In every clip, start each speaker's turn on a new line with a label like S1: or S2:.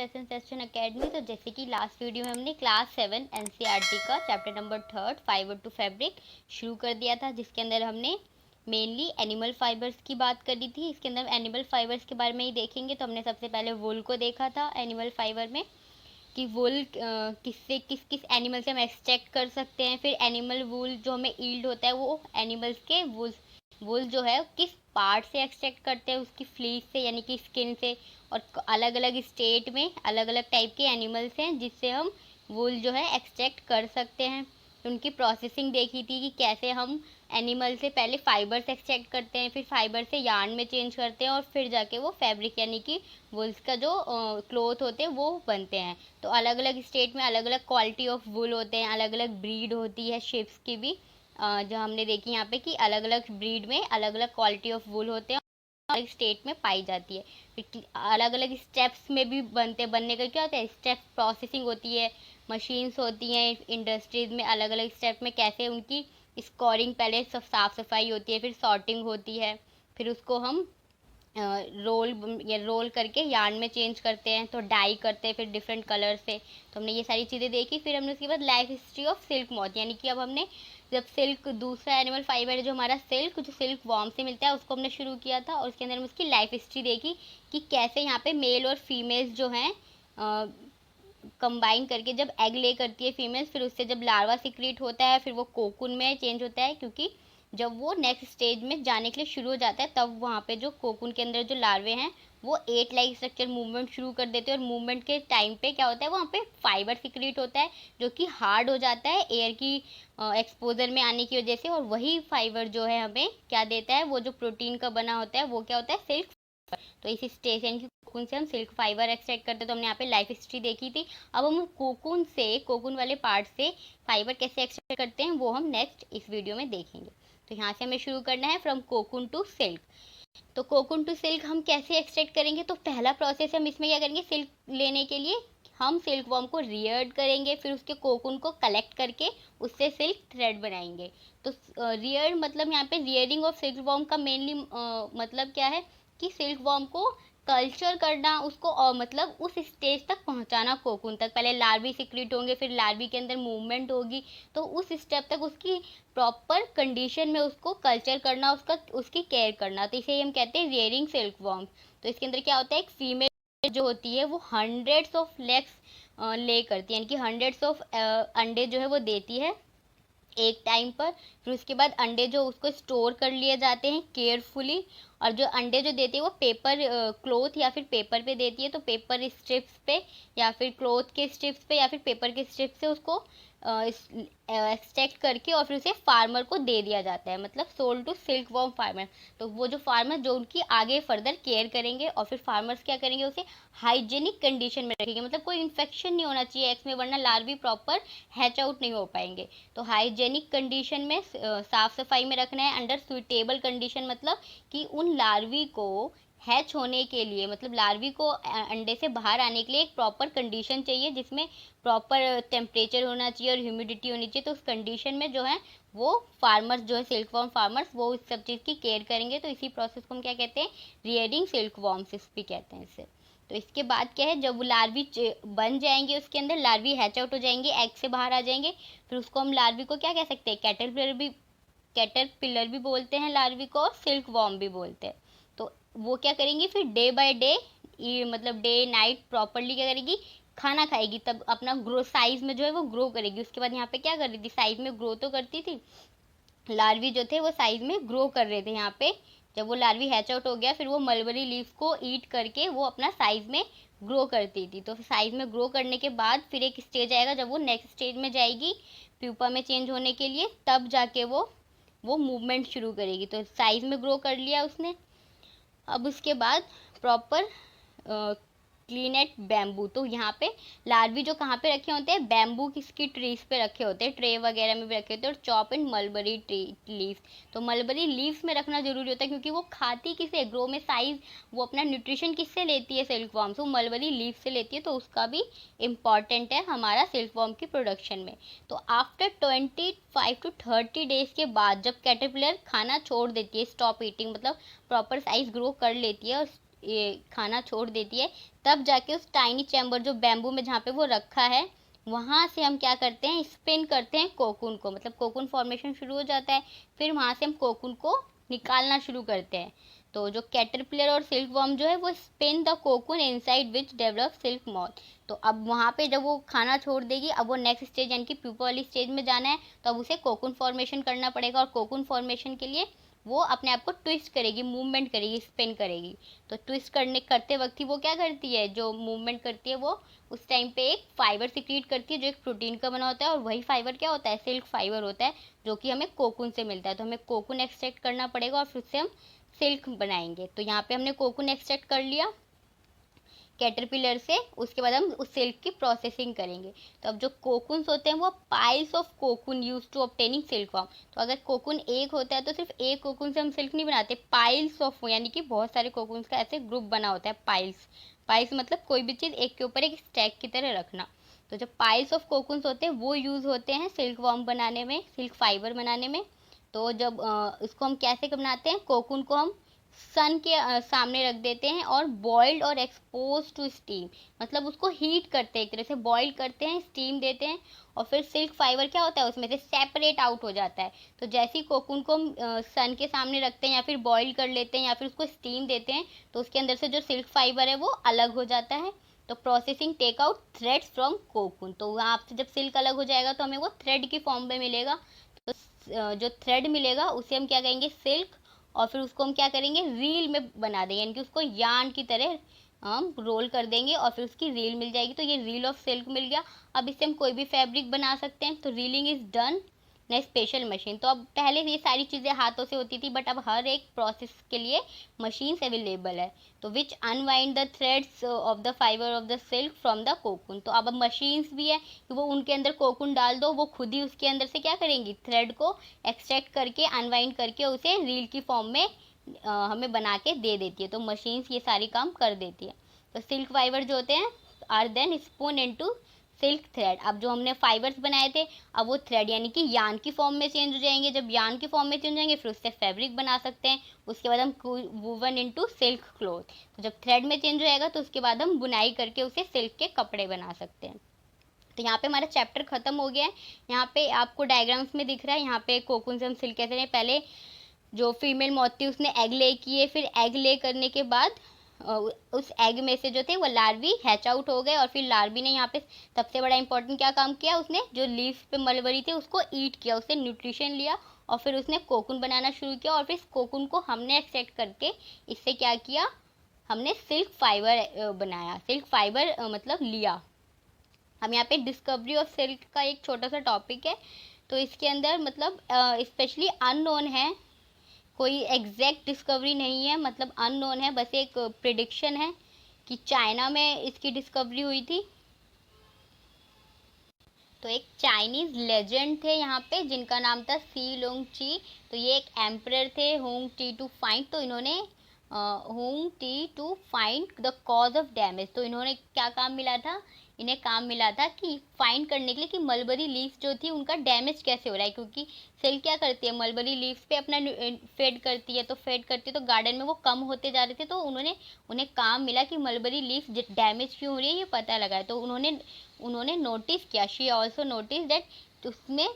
S1: Lesson session academy. तो जैसे कि लास्ट वीडियो में हमने क्लास 7 एनसीईआरटी का chapter number 3 fibre to fabric शुरू कर दिया था, जिसके अंदर हमने मेनली एनिमल फाइबर्स की बात करी थी। इसके अंदर एनिमल फाइबर्स के बारे में ही देखेंगे। तो हमने सबसे पहले वुल को देखा था एनिमल फाइबर में कि वुल किससे किस किस एनिमल से हम एक्सट्रैक्ट कर सकते हैं। फिर एनिमल वुल जो हमें ईल्ड होता है वो एनिमल्स के वुल जो है किस पार्ट से एक्सट्रैक्ट करते हैं, उसकी फ्लीस से यानी कि स्किन से। और अलग अलग स्टेट में अलग अलग टाइप के एनिमल्स हैं जिससे हम वुल जो है एक्सट्रैक्ट कर सकते हैं। उनकी प्रोसेसिंग देखी थी कि कैसे हम एनिमल से पहले फाइबर्स एक्सट्रैक्ट करते हैं, फिर फाइबर से यार्न में चेंज करते हैं और फिर जाके वो फैब्रिक यानी कि वुल्स का जो क्लोथ होते हैं वो बनते हैं। तो अलग अलग स्टेट में अलग अलग क्वालिटी ऑफ वुल होते हैं, अलग अलग ब्रीड होती है शिप्स की भी, जो हमने देखी यहाँ पे कि अलग अलग ब्रीड में अलग अलग क्वालिटी ऑफ वुल होते हैं, अलग स्टेट में पाई जाती है। फिर अलग अलग स्टेप्स में भी बनने का क्या होता है, स्टेप प्रोसेसिंग होती है, मशीन्स होती हैं इंडस्ट्रीज में। अलग अलग स्टेप में कैसे उनकी स्कोरिंग, पहले सब साफ़ सफाई होती है, फिर सॉर्टिंग होती है, फिर उसको हम रोल करके यार्न में चेंज करते हैं, तो डाई करते हैं फिर डिफरेंट कलर से। तो हमने ये सारी चीज़ें देखी। फिर हमने उसके बाद life history of silk moth, यानी कि अब हमने जब सिल्क दूसरा एनिमल फाइबर है जो हमारा सिल्क, जो सिल्क वॉर्म से मिलता है, उसको हमने शुरू किया था। और उसके अंदर हम उसकी लाइफ हिस्ट्री देखी कि कैसे यहाँ पे मेल और फीमेल्स जो हैं कंबाइन करके जब एग ले करती है फीमेल्स, फिर उससे जब लार्वा सिक्रीट होता है, फिर वो कोकून में चेंज होता है, क्योंकि जब वो नेक्स्ट स्टेज में जाने के लिए शुरू हो जाता है तब वहाँ पे जो कोकून के अंदर जो लार्वे हैं वो 8 लाइक स्ट्रक्चर मूवमेंट शुरू कर देते हैं। और मूवमेंट के टाइम पे क्या होता है, वहाँ पे फाइबर सिक्रीट होता है जो कि हार्ड हो जाता है एयर की एक्सपोजर में आने की वजह से। और वही फाइबर जो है हमें क्या देता है, वो जो प्रोटीन का बना होता है वो क्या होता है, सिल्क। तो इस स्टेशन की कोकून से हम सिल्क फाइबर एक्सट्रैक्ट करते हैं। तो हमने यहाँ पे लाइफ हिस्ट्री देखी थी। अब हम कोकून से, कोकून वाले पार्ट से फाइबर कैसे एक्सट्रैक्ट करते हैं वो हम नेक्स्ट इस वीडियो में देखेंगे। तो यहाँ से हमें शुरू करना है फ्रॉम कोकून टू सिल्क। तो कोकून टू सिल्क हम कैसे एक्सट्रैक्ट करेंगे, तो पहला प्रोसेस हम इसमें क्या करेंगे, सिल्क लेने के लिए हम सिल्क वॉर्म को रियर्ड करेंगे, फिर उसके कोकून को कलेक्ट करके उससे सिल्क थ्रेड बनाएंगे। तो रियर्ड मतलब यहाँ पे रियरिंग ऑफ सिल्क वॉर्म का मेनली मतलब क्या है कि सिल्क वॉर्म को कल्चर करना, उसको मतलब उस स्टेज तक पहुंचाना कोकून तक। पहले लार्वी सिक्रीट होंगे, फिर लार्वी के अंदर मूवमेंट होगी, तो उस स्टेप तक उसकी प्रॉपर कंडीशन में उसको कल्चर करना, उसकी केयर करना। तो इसे हम कहते हैं रियरिंग सिल्क वॉर्म। तो इसके अंदर क्या होता है, एक फीमेल जो होती है वो हंड्रेड्स ऑफ लेग्स ले करती है, यानी कि हंड्रेड्स ऑफ अंडे जो है वो देती है एक टाइम पर। फिर उसके बाद अंडे जो उसको स्टोर कर लिए जाते हैं केयरफुली। और जो अंडे जो देती है वो पेपर क्लॉथ या फिर पेपर पे देती है, तो पेपर स्ट्रिप्स पे या फिर क्लॉथ के स्ट्रिप्स पे या फिर पेपर के स्ट्रिप्स से उसको एक्सट्रैक्ट करके और फिर उसे फार्मर को दे दिया जाता है, मतलब sold to silkworm farmer. तो वो जो फार्मर जो उनकी आगे फर्दर केयर करेंगे, और फिर फार्मर्स क्या करेंगे, उसे हाइजेनिक कंडीशन में रखेंगे, मतलब कोई इन्फेक्शन नहीं होना चाहिए एग्स में, वरना लार्वी प्रॉपर हैच आउट नहीं हो पाएंगे। तो हाइजेनिक कंडीशन में साफ सफाई में रखना है, अंडर सुइटेबल कंडीशन, मतलब कि उन लार्वी को हैच होने के लिए, मतलब लार्वी को अंडे से बाहर आने के लिए एक प्रॉपर कंडीशन चाहिए, जिसमें प्रॉपर टेम्परेचर होना चाहिए और ह्यूमिडिटी होनी चाहिए। तो उस कंडीशन में जो है वो फार्मर्स जो है सिल्क वॉर्म फार्मर्स वो इस सब चीज़ की केयर करेंगे। तो इसी प्रोसेस को हम क्या कहते हैं, रियरिंग सिल्क वॉर्म्स भी कहते हैं इसे। तो इसके बाद क्या है, जब लार्वी बन जाएंगे, उसके अंदर लार्वी हैच आउट हो जाएंगे, एग से बाहर आ जाएंगे, फिर उसको हम लार्वी को क्या कह सकते हैं, कैटरपिलर भी बोलते हैं लार्वी को, और सिल्क वॉर्म भी बोलते हैं। तो वो क्या करेंगी, फिर डे बाय डे, मतलब डे नाइट प्रॉपरली क्या करेगी, खाना खाएगी, तब अपना ग्रो साइज में जो है वो ग्रो करेगी। उसके बाद यहाँ पे क्या कर रही थी, साइज में ग्रो तो करती थी, लार्वी जो थे वो साइज में ग्रो कर रहे थे यहाँ पे। जब वो लार्वी हैच आउट हो गया, फिर वो मलबरी लीव्स को ईट करके वो अपना साइज में ग्रो करती थी। तो साइज में ग्रो करने के बाद फिर एक स्टेज आएगा जब वो नेक्स्ट स्टेज में जाएगी प्यूपा में चेंज होने के लिए, तब जाके वो मूवमेंट शुरू करेगी। तो साइज में ग्रो कर लिया उसने। अब उसके बाद प्रॉपर क्लीनेट बैम्बू, तो यहाँ पे लार्वी जो कहाँ पे रखे होते हैं, बैम्बू किसकी ट्रीज पे रखे होते हैं, ट्रे वगैरह में भी रखे होते हैं। और चॉप इन मलबरी ट्री लीव्स, तो मलबरी लीव्स में रखना जरूरी होता है, क्योंकि वो खाती किसे, ग्रो में साइज, वो अपना न्यूट्रिशन किससे लेती है, सिल्क वॉर्म से, वो मलबरी लीव से लेती है। तो उसका भी इम्पॉर्टेंट है हमारा सिल्क वॉर्म की प्रोडक्शन में। तो आफ्टर 25 to 30 डेज के बाद जब कैटरपिलर खाना छोड़ देती है, स्टॉप ईटिंग, मतलब प्रॉपर साइज ग्रो कर लेती है और ये खाना छोड़ देती है, तब जाके उस टाइनी चैम्बर जो बैम्बू में जहाँ पे वो रखा है, वहाँ से हम क्या करते हैं, स्पिन करते हैं कोकून को, मतलब कोकून फॉर्मेशन शुरू हो जाता है। फिर वहाँ से हम कोकून को निकालना शुरू करते हैं। तो जो कैटरपिलर और सिल्क वर्म जो है वो spin the cocoon inside which develop silk moth. तो अब वहाँ पे जब वो खाना छोड़ देगी, अब वो नेक्स्ट स्टेज यानी कि प्यूपा वाली स्टेज में जाना है, तो अब उसे कोकून फॉर्मेशन करना पड़ेगा। और कोकून फॉर्मेशन के लिए वो अपने आप को ट्विस्ट करेगी, मूवमेंट करेगी, स्पिन करेगी। तो ट्विस्ट करते वक्त ही वो क्या करती है, जो मूवमेंट करती है, वो उस टाइम पे एक फाइबर सिक्रीट करती है जो एक प्रोटीन का बना होता है। और वही फाइबर क्या होता है, सिल्क फाइबर होता है, जो कि हमें कोकून से मिलता है। तो हमें कोकून एक्सट्रैक्ट करना पड़ेगा और फिर उससे हम सिल्क बनाएंगे। तो यहाँ पे हमने कोकून एक्सट्रैक्ट कर लिया कैटरपिलर से, उसके बाद हम उस सिल्क की प्रोसेसिंग करेंगे। तो अब जो कोकून्स होते हैं वो piles of cocoon use to obtaining silk form. तो अगर कोकून एक होता है तो सिर्फ एक कोकून से हम सिल्क नहीं बनाते, पाइल्स ऑफ, यानी कि बहुत सारे कोकून्स का ऐसे ग्रुप बना होता है। पाइल्स, पाइल्स मतलब कोई भी चीज़ एक के ऊपर एक स्टैक की तरह रखना। तो जो पाइल्स ऑफ कोकून्स होते हैं वो यूज़ होते हैं सिल्क वॉर्म बनाने में, सिल्क फाइबर बनाने में। तो जब इसको हम कैसे बनाते हैं, कोकून को हम सन के सामने रख देते हैं और बॉइल्ड और एक्सपोज टू स्टीम, मतलब उसको हीट करते हैं, एक तरह से बॉईल करते हैं, स्टीम देते हैं। और फिर सिल्क फाइबर क्या होता है, उसमें से सेपरेट आउट हो जाता है। तो जैसे ही कोकून को हम सन के सामने रखते हैं या फिर बॉईल कर लेते हैं या फिर उसको स्टीम देते हैं, तो उसके अंदर से जो सिल्क फाइबर है वो अलग हो जाता है। तो processing take out threads from cocoon. तो वहाँ से जब सिल्क अलग हो जाएगा तो हमें वो थ्रेड की फॉर्म में मिलेगा। तो जो थ्रेड मिलेगा उसे हम क्या कहेंगे, सिल्क। और फिर उसको हम क्या करेंगे, रील में बना देंगे, यानी कि उसको यार्न की तरह हम रोल कर देंगे और फिर उसकी रील मिल जाएगी। तो ये रील ऑफ सिल्क मिल गया। अब इससे हम कोई भी फैब्रिक बना सकते हैं। तो रीलिंग इज डन न स्पेशल मशीन। तो अब पहले ये सारी चीज़ें हाथों से होती थी, बट अब हर एक प्रोसेस के लिए मशीन्स अवेलेबल है। तो which unwind the threads of the fibre of the silk from the cocoon. तो अब मशीन्स भी है कि वो उनके अंदर कोकून डाल दो, वो खुद ही उसके अंदर से क्या करेंगी, थ्रेड को एक्सट्रैक्ट करके अनवाइंड करके उसे रील की फॉर्म में हमें बना के दे देती है। तो मशीन्स ये सारी काम कर देती है। तो सिल्क फाइबर जो होते हैं are then spun into silk thread. अब जो हमने फाइबर्स बनाए थे, अब वो थ्रेड यानी कि यान की फॉर्म में चेंज हो जाएंगे। जब यान की फॉर्म में चेंज हो जाएंगे फिर उससे फैब्रिक बना सकते हैं। उसके बाद हम वूवन इनटू सिल्क क्लॉथ। तो जब थ्रेड में चेंज हो जाएगा तो उसके बाद हम बुनाई करके उसे सिल्क के कपड़े बना सकते हैं। तो यहाँ पे हमारा चैप्टर खत्म हो गया है। यहाँ पे आपको डायग्राम्स में दिख रहा है, यहाँ पे कोकून से हम सिल्क कैसे रहे। पहले जो फीमेल मोथ थी उसने एग ले किए, फिर एग ले करने के बाद उस एग में से जो थे वो लार्वी हैच आउट हो गए। और फिर लार्वी ने यहाँ पे सबसे बड़ा इंपॉर्टेंट क्या काम किया, उसने जो लीव्स पे मलबरी थी उसको ईट किया, उससे न्यूट्रिशन लिया और फिर उसने कोकून बनाना शुरू किया। और फिर इस कोकून को हमने एक्सट्रैक्ट करके इससे क्या किया, हमने सिल्क फाइबर बनाया, सिल्क फाइबर मतलब लिया। हम यहाँ पे डिस्कवरी ऑफ सिल्क का एक छोटा सा टॉपिक है। तो इसके अंदर मतलब स्पेशली अननोन है, कोई एग्जैक्ट डिस्कवरी नहीं है, मतलब अननोन है, बस एक प्रिडिक्शन है कि चाइना में इसकी डिस्कवरी हुई थी। तो एक चाइनीज लेजेंड थे यहाँ पे जिनका नाम था सी लोंग ची। तो ये एक एम्परर थे होंग टी टू फाइंड। तो इन्होंने होंग टी to find the cause of damage. तो इन्होंने क्या काम मिला था, इन्हें काम मिला था कि फाइंड करने के लिए कि मलबरी लीव्स जो थी उनका डैमेज कैसे हो रहा है। क्योंकि सिल्क क्या करती है, मलबरी लीव्स पे अपना फेड करती है, तो फेड करती है तो गार्डन में वो कम होते जा रहे थे। तो उन्हें काम मिला कि मलबरी लीव्स डैमेज क्यों हो रही है, ये पता लगा है। तो उन्होंने नोटिस किया, शी ऑल्सो नोटिस दैट उसमें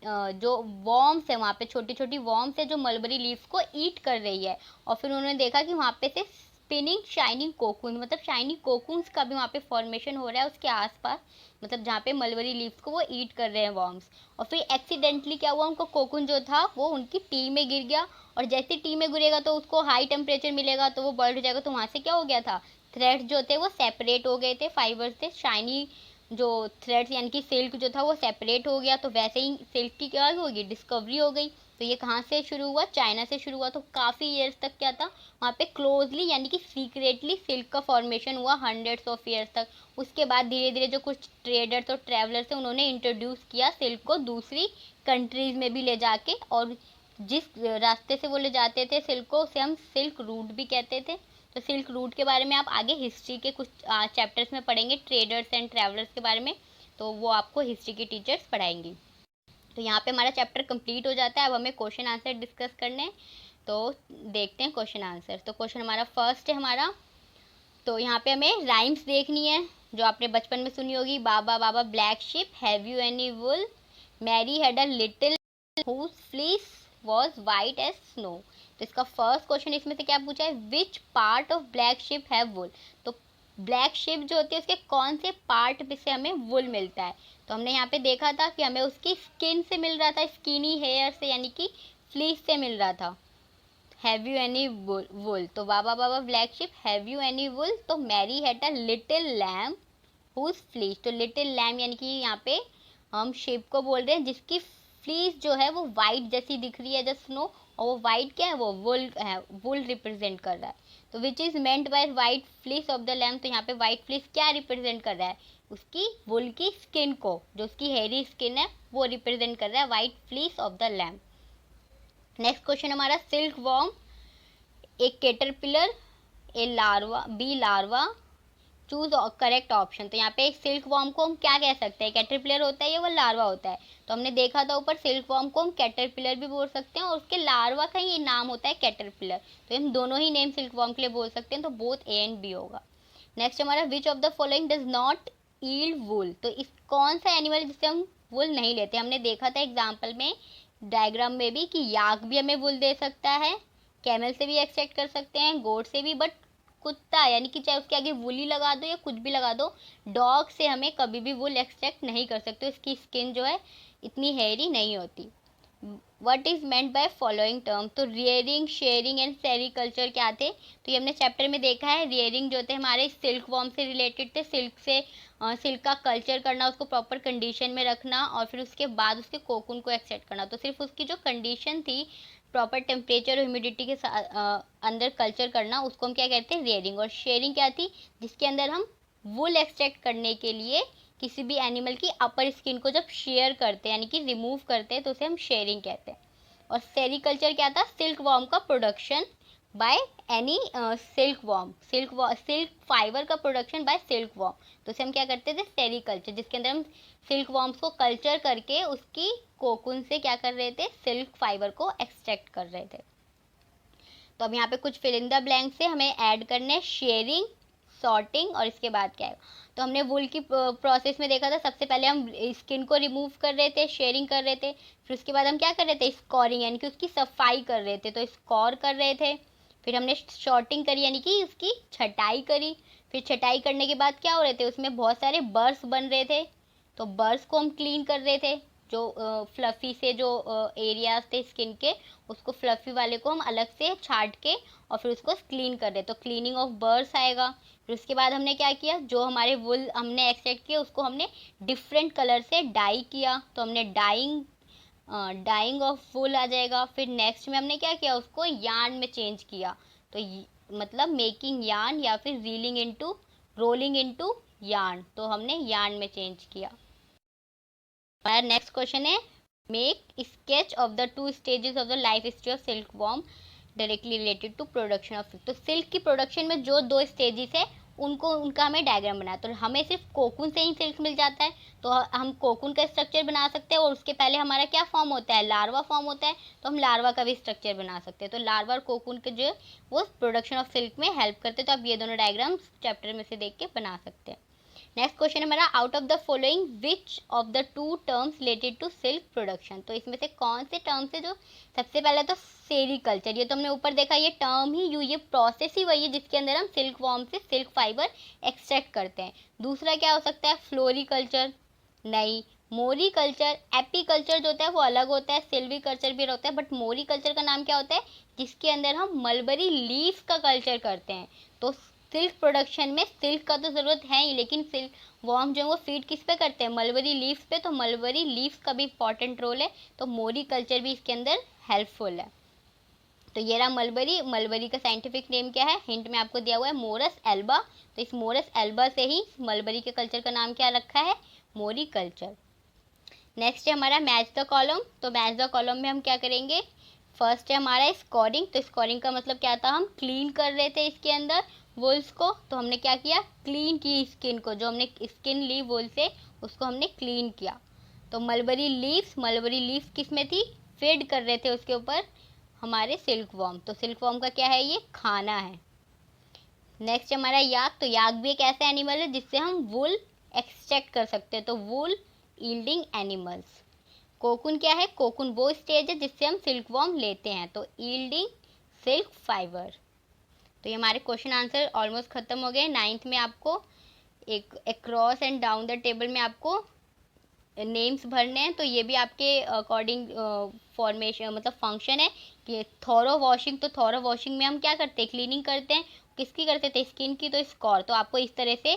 S1: जो वॉर्म्स है, वहाँ पे छोटी छोटी वॉर्म्स है जो मलबरी लीव्स को ईट कर रही है। और फिर उन्होंने देखा कि वहाँ पे से स्पिनिंग शाइनिंग कोकून, मतलब शाइनिंग कोकून्स का भी वहाँ पे फॉर्मेशन हो रहा है उसके आसपास, मतलब जहाँ पे मलबरी लीव्स को वो ईट कर रहे हैं वॉर्म्स। और फिर एक्सीडेंटली क्या हुआ, उनको कोकून जो था वो उनकी टी में गिर गया। और जैसे टी में गिरेगा तो उसको हाई टेम्परेचर मिलेगा तो वो बर्ड हो जाएगा। तो वहाँ से क्या हो गया था, थ्रेड्स जो थे वो सेपरेट हो गए थे, फाइबर से शाइनी जो थ्रेड्स यानी कि सिल्क जो था वो सेपरेट हो गया। तो वैसे ही सिल्क की क्या होगी, डिस्कवरी हो गई। तो ये कहाँ से शुरू हुआ, चाइना से शुरू हुआ। तो काफ़ी ईयर्स तक क्या था, वहाँ पे क्लोजली यानी कि सीक्रेटली सिल्क का फॉर्मेशन हुआ हंड्रेड्स ऑफ ईयर्स तक। उसके बाद धीरे धीरे जो कुछ ट्रेडर्स और ट्रैवलर्स हैं उन्होंने इंट्रोड्यूस किया सिल्क को दूसरी कंट्रीज़ में भी ले जाके। और जिस रास्ते से वो ले जाते थे सिल्क को उसे हम सिल्क रूट भी कहते थे। तो सिल्क रूट के बारे में आप आगे हिस्ट्री के कुछ चैप्टर्स में पढ़ेंगे, ट्रेडर्स एंड ट्रैवलर्स के बारे में। तो वो आपको हिस्ट्री के टीचर्स पढ़ाएंगी। तो यहाँ पे हमारा चैप्टर कंप्लीट हो जाता है। अब हमें क्वेश्चन आंसर डिस्कस करने हैं। तो देखते हैं क्वेश्चन आंसर। तो क्वेश्चन हमारा फर्स्ट है हमारा, तो यहाँ पे हमें राइम्स देखनी है जो आपने बचपन में सुनी होगी। Baa baa black sheep, have you any wool, Mary had a little whose fleece was white as snow. तो इसका फर्स्ट क्वेश्चन इसमें से क्या पूछा है, which part of black sheep have wool. तो ब्लैक शिप जो होती है उसके कौन से पार्ट से हमें वुल मिलता है। तो हमने यहाँ पे देखा था कि हमें उसकी स्किन से मिल रहा था, स्किनी हेयर से, यानी कि फ्लीस से मिल रहा था। हैव यू एनी वुल, तो baa baa black sheep, have you any wool, तो Mary had a little lamb whose fleece. तो लिटिल लैम्ब यानी कि यहाँ पे हम शिप को बोल रहे हैं जिसकी फ्लीस जो है वो वाइट जैसी दिख रही है जैसे स्नो, और वो वाइट क्या है, वो वुल है, वुल रिप्रेजेंट कर रहा है। तो which is meant by white fleece of the lamb, तो यहाँ पे वाइट फ्लीस क्या रिप्रेजेंट कर रहा है, उसकी वुल की स्किन को, जो उसकी हेयरी स्किन है वो रिप्रेजेंट कर रहा है white fleece of the lamb. Next question हमारा, silkworm, A caterpillar, A larva, B larva, choose correct option. तो यहाँ पे एक सिल्क वॉर्म को हम क्या कह सकते हैं, कैटरपिलर होता है या वो लार्वा होता है। तो हमने देखा था ऊपर, सिल्क वॉर्म को हम कैटरपिलर भी बोल सकते हैं और उसके लार्वा का ही नाम होता है कैटरपिलर। तो हम दोनों ही नेम सिल्क वॉर्म के लिए बोल सकते हैं, तो बोथ ए एंड बी होगा। नेक्स्ट हमारा, which of the following does not yield wool. तो इस कौन सा एनिमल जिससे हम वुल नहीं लेते। हमने देखा था एग्जाम्पल में, डायग्राम में भी, कि याक भी हमें वुल दे सकता है, कैमल से भी एक्सट्रैक्ट कर सकते हैं, गोट से भी, बट कुत्ता यानी कि चाहे उसके आगे वुली लगा दो या कुछ भी लगा दो, डॉग से हमें कभी भी वुल एक्सट्रैक्ट नहीं कर सकते, उसकी स्किन जो है इतनी हेयरी नहीं होती। What is meant by following term. तो रियरिंग, शेयरिंग एंड सेरिकल्चर क्या थे। तो ये हमने चैप्टर में देखा है, रियरिंग जो थे हमारे सिल्क वॉर्म से रिलेटेड थे, सिल्क से सिल्क का कल्चर करना, उसको प्रॉपर कंडीशन में रखना और फिर उसके बाद उसके कोकून को एक्सट्रैक्ट करना। तो सिर्फ उसकी जो कंडीशन थी, प्रॉपर टेम्परेचर और ह्यूमिडिटी के अंदर कल्चर करना, उसको हम क्या कहते हैं, रियरिंग। और शेयरिंग क्या थी, जिसके अंदर हम वुल एक्सट्रैक्ट करने के लिए किसी भी एनिमल की अपर स्किन को जब शेयर करते हैं यानी कि रिमूव करते हैं तो उसे हम शेयरिंग कहते हैं। और सेरिकल्चर क्या था, सिल्क वॉर्म का production by any silk worm, silk fibre का प्रोडक्शन बाय सिल्क वॉर्म, तो उसे हम क्या करते थे, सेरिकल्चर, जिसके अंदर हम सिल्क वॉर्म्स को कल्चर करके उसकी कोकून से क्या कर रहे थे, सिल्क फाइबर को एक्सट्रैक्ट कर रहे थे। तो अब यहाँ पे कुछ फिल इन द ब्लैंक से हमें ऐड करने, शेयरिंग, सॉर्टिंग और इसके बाद क्या है। तो हमने वुल की प्रोसेस में देखा था, सबसे पहले हम स्किन को रिमूव कर रहे थे, शेयरिंग कर रहे थे, फिर उसके बाद हम क्या कर रहे थे, स्कोरिंग यानी कि उसकी सफाई कर रहे थे, तो स्कोर कर रहे थे। फिर हमने शॉर्टिंग करी यानी कि उसकी छटाई करी। फिर छटाई करने के बाद क्या हो रहे थे, उसमें बहुत सारे बर्स बन रहे थे, तो बर्स को हम क्लीन कर रहे थे, जो फ्लफ़ी से जो एरियाज थे स्किन के, उसको फ्लफ़ी वाले को हम अलग से छाट के और फिर उसको क्लीन कर रहे, तो क्लीनिंग ऑफ बर्स आएगा। फिर उसके बाद हमने क्या किया, जो हमारे वुल हमने एक्सट्रैक्ट किया उसको हमने डिफरेंट कलर से डाई किया, तो हमने डाइंग ऑफ वुल आ जाएगा। फिर नेक्स्ट में हमने क्या किया, उसको यार्न में चेंज किया, तो मतलब मेकिंग यार्न या फिर reeling into, rolling into yarn, तो हमने यार्न में चेंज किया। हमारा नेक्स्ट क्वेश्चन है, make sketch of the 2 stages of the life history of silkworm directly related to production of silk. तो सिल्क की प्रोडक्शन में जो 2 स्टेजेस है उनका हमें डायग्राम बनाया। तो हमें सिर्फ कोकून से ही सिल्क मिल जाता है, तो हम कोकून का स्ट्रक्चर बना सकते हैं और उसके पहले हमारा क्या फॉर्म होता है, लार्वा फॉर्म होता है, तो हम लार्वा का भी स्ट्रक्चर बना सकते हैं। तो लार्वा और कोकून के जो वो प्रोडक्शन ऑफ सिल्क में हेल्प करते हैं, तो आप ये दोनों डायग्राम चैप्टर में से देख के बना सकते हैं। नेक्स्ट क्वेश्चन है हमारा, out of the following which of the 2 terms related to silk production. तो इसमें से कौन से टर्म्स है, जो सबसे पहले तो सेरिकल्चर, ये तो हमने ऊपर देखा, ये टर्म ही ये प्रोसेस ही वही है जिसके अंदर हम सिल्क वॉर्म से सिल्क फाइबर एक्सट्रैक्ट करते हैं। दूसरा क्या हो सकता है, फ्लोरिकल्चर, नहीं, मोरिकल्चर, एपीकल्चर जो होता है वो अलग होता है, सिल्वीकल्चर भी होता है, बट मोरिकल्चर का नाम क्या होता है, जिसके अंदर हम मलबरी लीफ का कल्चर करते हैं। तो सिल्क प्रोडक्शन में सिल्क का तो ज़रूरत है ही, लेकिन सिल्क वॉर्म जो है वो फीड किस पे करते हैं, मलबरी लीव्स पे, तो मलबरी लीव्स का भी इंपॉर्टेंट रोल है, तो मोरिकल्चर भी इसके अंदर हेल्पफुल है। तो ये रहा मलबरी का साइंटिफिक नेम क्या है, हिंट में आपको दिया हुआ है, मोरस एल्बा। तो इस मोरस एल्बा से ही मलबरी के कल्चर का नाम क्या रखा है, मोरिकल्चर। नेक्स्ट है हमारा मैच द कॉलम। तो मैच द कॉलम में हम क्या करेंगे, फर्स्ट है हमारा स्कोरिंग। तो स्कोरिंग का मतलब क्या था, हम क्लीन कर रहे थे इसके अंदर वुल्स को, तो हमने क्या किया, क्लीन की स्किन को, जो हमने स्किन ली वुल से उसको हमने क्लीन किया। तो मलबरी लीव्स किस में थी, फीड कर रहे थे उसके ऊपर हमारे सिल्क वॉर्म, तो सिल्क वॉर्म का क्या है, ये खाना है। नेक्स्ट हमारा याक। तो याक भी एक ऐसा एनिमल है जिससे हम वुल एक्सट्रैक्ट कर सकते हैं, तो वुल ईल्डिंग एनिमल्स। कोकून क्या है? कोकून वो स्टेज है जिससे हम सिल्क वॉर्म लेते हैं, तो ईल्डिंग सिल्क फाइबर। तो ये हमारे क्वेश्चन आंसर ऑलमोस्ट खत्म हो गए। 9th में आपको एक across and down the table में आपको नेम्स भरने हैं, तो ये भी आपके अकॉर्डिंग फॉर्मेशन मतलब फंक्शन है कि थॉरो वॉशिंग। तो थॉरो वॉशिंग में हम क्या करते हैं? क्लीनिंग करते हैं। किसकी करते थे? स्किन की, तो स्कोर। तो आपको इस तरह से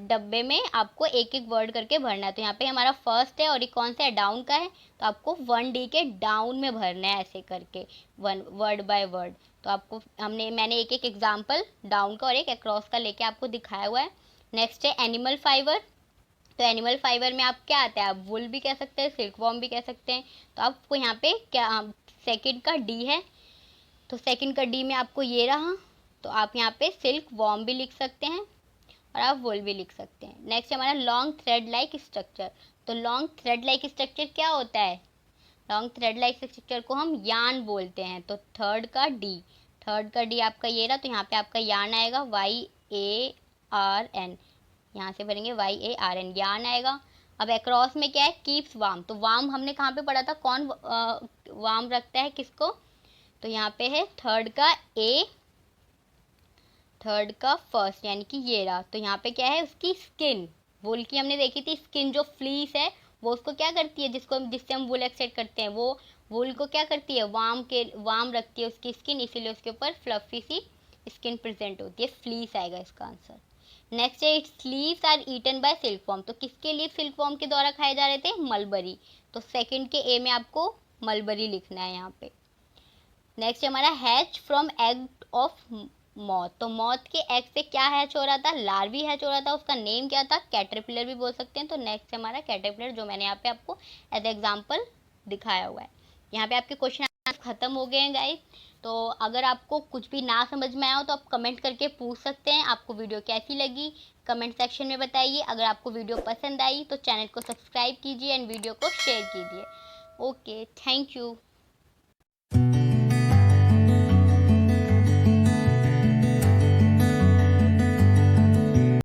S1: डब्बे में आपको एक एक वर्ड करके भरना है। तो यहाँ पे हमारा फर्स्ट है और ये कौन सा है? डाउन का है, तो आपको 1D के डाउन में भरना है ऐसे करके, वन वर्ड बाय वर्ड। तो आपको मैंने एक एक एग्जाम्पल डाउन का और एक अक्रॉस का लेके आपको दिखाया हुआ है। नेक्स्ट है एनिमल फाइबर। तो एनिमल फाइबर में आप क्या आता है? आप वुल भी कह सकते हैं, सिल्क वॉर्म भी कह सकते हैं। तो आपको यहाँ पे क्या सेकंड का डी है, तो सेकंड का डी में आपको ये रहा, तो आप यहाँ पे सिल्क वॉर्म भी लिख सकते हैं और आप वुल भी लिख सकते हैं। नेक्स्ट हमारा लॉन्ग थ्रेड लाइक स्ट्रक्चर। तो लॉन्ग थ्रेड लाइक स्ट्रक्चर क्या होता है? लॉन्ग थ्रेड लाइक स्ट्रक्चर को हम यार्न बोलते हैं। तो थर्ड का डी आपका ये रहा, तो यहाँ पे आपका यार्न आएगा YARN, यहाँ से भरेंगे YARN, यार्न आएगा। अब अक्रॉस में क्या है? Keeps warm. तो वार्म हमने कहाँ पे पढ़ा था? कौन वार्म रखता है किसको? तो यहाँ पे है थर्ड का A, थर्ड का फर्स्ट, यानी कि ये रहा। तो यहाँ पे क्या है? उसकी स्किन, वुल की हमने देखी थी स्किन, जो फ्लीस है वो उसको क्या करती है? जिससे हम वुल एक्सट्रैक्ट करते हैं, वो वुल को क्या करती है? वार्म रखती है उसकी स्किन, इसीलिए उसके ऊपर फ्लफी सी स्किन प्रेजेंट होती है। फ्लीस आएगा इसका आंसर। नेक्स्ट है its leaves are eaten by silkworm. तो किसके लीव सिल्क वॉर्म के द्वारा खाए जा रहे थे? मलबरी। तो सेकंड के ए में आपको मलबरी लिखना है यहाँ पे। नेक्स्ट हमारा hatch from egg of moth. तो मॉथ के एग से क्या हैच हो रहा था? लार्वी हैच हो रहा था। उसका नेम क्या था? कैटरपिलर भी बोल सकते हैं। तो नेक्स्ट हमारा कैटरपिलर, जो मैंने यहाँ पे आपको एज एग्जाम्पल दिखाया हुआ है। यहाँ पे आपके क्वेश्चन खत्म हो गए हैं गाइस। तो अगर आपको कुछ भी ना समझ में आया हो तो आप कमेंट करके पूछ सकते हैं। आपको वीडियो कैसी लगी कमेंट सेक्शन में बताइए। अगर आपको वीडियो पसंद आई तो चैनल को सब्सक्राइब कीजिए एंड वीडियो को शेयर कीजिए। Okay, thank you.